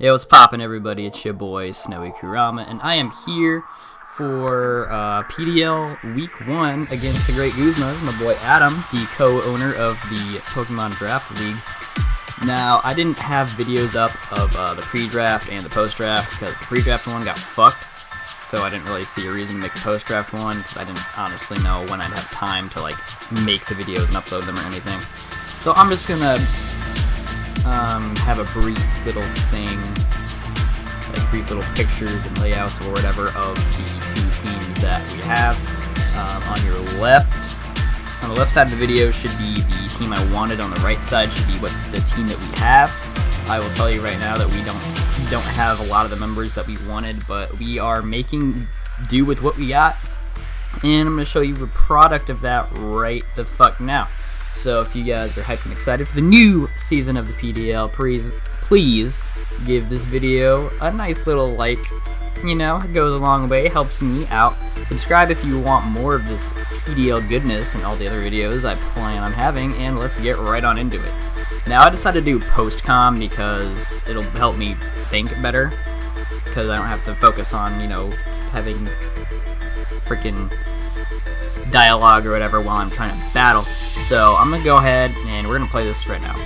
Yo, what's poppin', everybody? It's your boy SnowyKurama, and I am here for PDL Week 1 against the great Guzmas, my boy Adam, the co-owner of the Pokemon Draft League. Now, I didn't have videos up of the pre-draft and the post-draft because the pre-draft one got fucked, so I didn't really see a reason to make a post-draft one because I didn't honestly know when I'd have time to like make the videos and upload them or anything. So I'm just gonna have a brief little thing, like brief little pictures and layouts or whatever of the two teams that we have. On your left, on the left side of the video should be the team I wanted. On the right side should be what the team that we have. I will tell you right now that we don't have a lot of the members that we wanted, but we are making do with what we got, and I'm going to show you a product of that right the fuck now. So if you guys are hyped and excited for the new season of the PDL, please give this video a nice little like. You know, it goes a long way, helps me out. Subscribe if you want more of this PDL goodness and all the other videos I plan on having, and let's get right on into it. Now, I decided to do post-com because it'll help me think better, because I don't have to focus on, you know, having freaking dialogue or whatever while I'm trying to battle. So I'm gonna go ahead and we're gonna play this right now.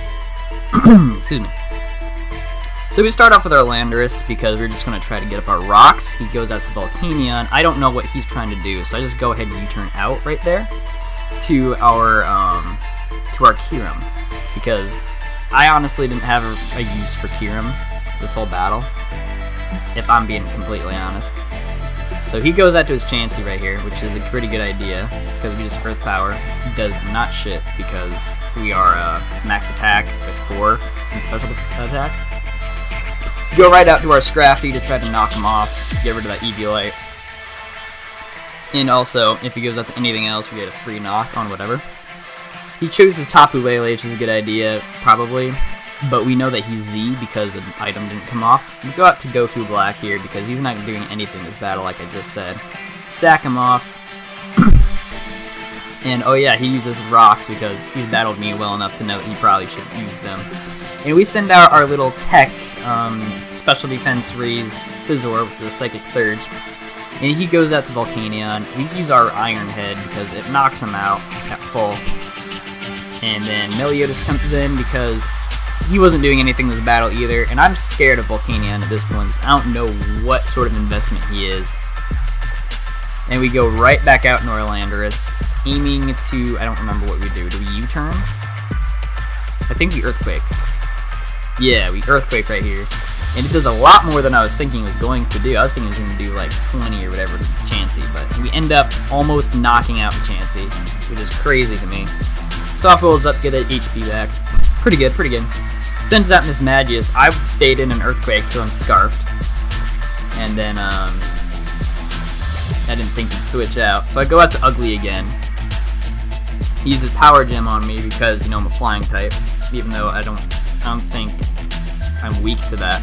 Excuse me. So we start off with our Landorus because we're just gonna try to get up our rocks. He goes out to Volcanion. I don't know what he's trying to do, so I just go ahead and U-turn out right there to our Kyurem, because I honestly didn't have a use for Kyurem this whole battle, if I'm being completely honest. So he goes out to his Chansey right here, which is a pretty good idea, because we just Earth Power. He does not shit, because we are max attack with 4 and special attack. Go right out to our Scrafty to try to knock him off, get rid of that Eviolite. And also, if he goes out to anything else, we get a free knock on whatever. He chooses Tapu Lele, which is a good idea, probably. But we know that he's Z because the item didn't come off. We go out to Goku Black here because he's not doing anything this battle, like I just said. Sack him off. And oh yeah, he uses rocks because he's battled me well enough to know he probably should use them. And we send out our little tech, special defense raised Scizor with the Psychic Surge. And he goes out to Volcanion. We use our Iron Head because it knocks him out at full. And then Meliodas comes in because he wasn't doing anything this battle either, and I'm scared of Volcanion at this point because I don't know what sort of investment he is. And we go right back out in our Landorus, aiming to, I don't remember what we do. Do we U-turn? I think we Earthquake. Yeah, we Earthquake right here. And it does a lot more than I was thinking it was going to do. I was thinking it was going to do like 20 or whatever to this Chansey, but we end up almost knocking out the Chansey, which is crazy to me. Soft rolls up, get that HP back. Pretty good, pretty good. Sends out Miss Magius. I stayed in an Earthquake till I'm Scarfed. And then, I didn't think he'd switch out. So I go out to Ugly again. He uses Power Gem on me because, you know, I'm a flying type. Even though I don't think I'm weak to that.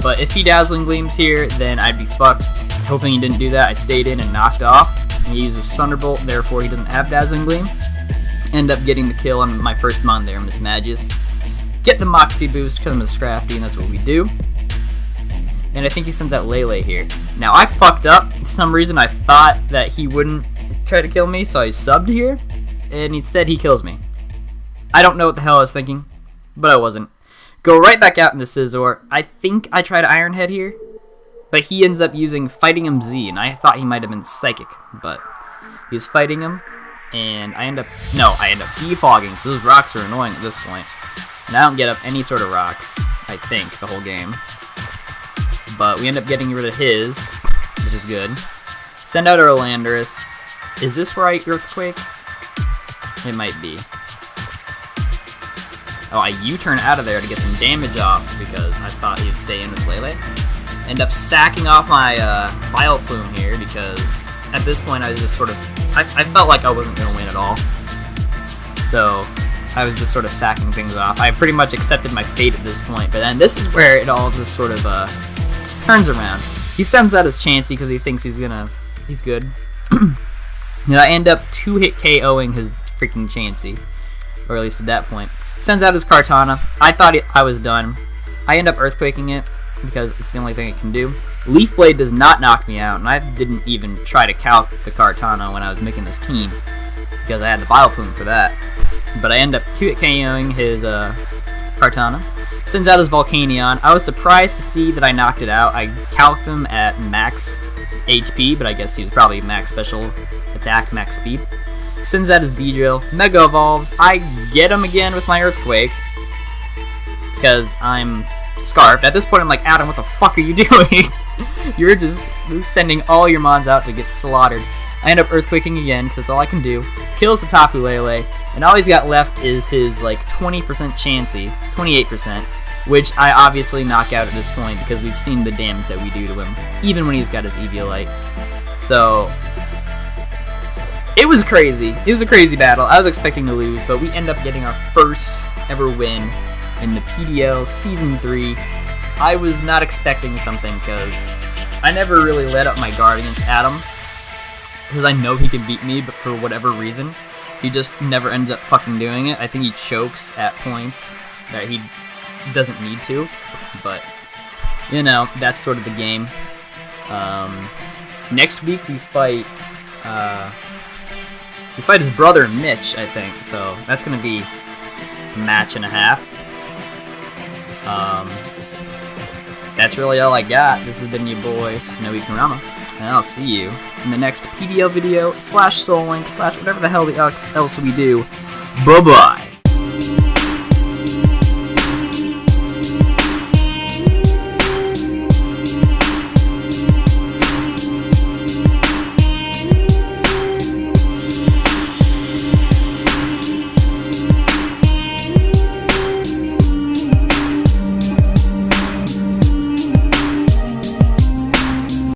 But if he Dazzling Gleams here, then I'd be fucked. Hoping he didn't do that, I stayed in and knocked off. He uses Thunderbolt, therefore he doesn't have Dazzling Gleam. End up getting the kill on my first Mon there, Miss Magius. Get the Moxie boost because I'm a Scrafty, and that's what we do. And I think he sends out Lele here. Now, I fucked up. For some reason, I thought that he wouldn't try to kill me, so I subbed here. And instead, he kills me. I don't know what the hell I was thinking, but I wasn't. Go right back out into Scizor. I think I tried Iron Head here, but he ends up using Fighting Him Z, and I thought he might have been Psychic, but he was fighting him, and I end up defogging, so those rocks are annoying at this point. And I don't get up any sort of rocks, I think, the whole game. But we end up getting rid of his, which is good. Send out our Landorus. Is this right, Earthquake? It might be. Oh, I U-turn out of there to get some damage off because I thought he'd stay in with Lele. End up sacking off my Vileplume here because at this point I was just sort of... I felt like I wasn't going to win at all. So I was just sort of sacking things off. I pretty much accepted my fate at this point, but then this is where it all just sort of turns around. He sends out his Chansey because he thinks he's good. And I end up 2-hit KOing his freaking Chansey. Or at least at that point. Sends out his Kartana. I thought I was done. I end up Earthquaking it. because it's the only thing it can do. Leaf Blade does not knock me out, and I didn't even try to calc the Kartana when I was making this team, because I had the Vileplume for that. But I end up 2-hit KOing his Kartana. Sends out his Volcanion. I was surprised to see that I knocked it out. I calced him at max HP, but I guess he was probably max special attack, max speed. Sends out his Beedrill. Mega Evolves. I get him again with my Earthquake, because I'm Scarfed. At this point, I'm like, Adam, what the fuck are you doing? You're just sending all your mons out to get slaughtered. I end up Earthquaking again, because that's all I can do. Kills the Tapu Lele, and all he's got left is his, like, 20% Chansey, 28%, which I obviously knock out at this point, because we've seen the damage that we do to him, even when he's got his Eviolite. So, it was crazy. It was a crazy battle. I was expecting to lose, but we end up getting our first ever win in the PDL Season 3. I was not expecting something, because I never really let up my guard against Adam, because I know he can beat me, but for whatever reason, he just never ends up fucking doing it. I think he chokes at points that he doesn't need to, but, you know, that's sort of the game. Next week we fight his brother Mitch, I think, so that's gonna be a match and a half. That's really all I got. This has been your boy, SnowyKurama, and I'll see you in the next PDL video / Soul Link / whatever the hell else we do. Bye-bye.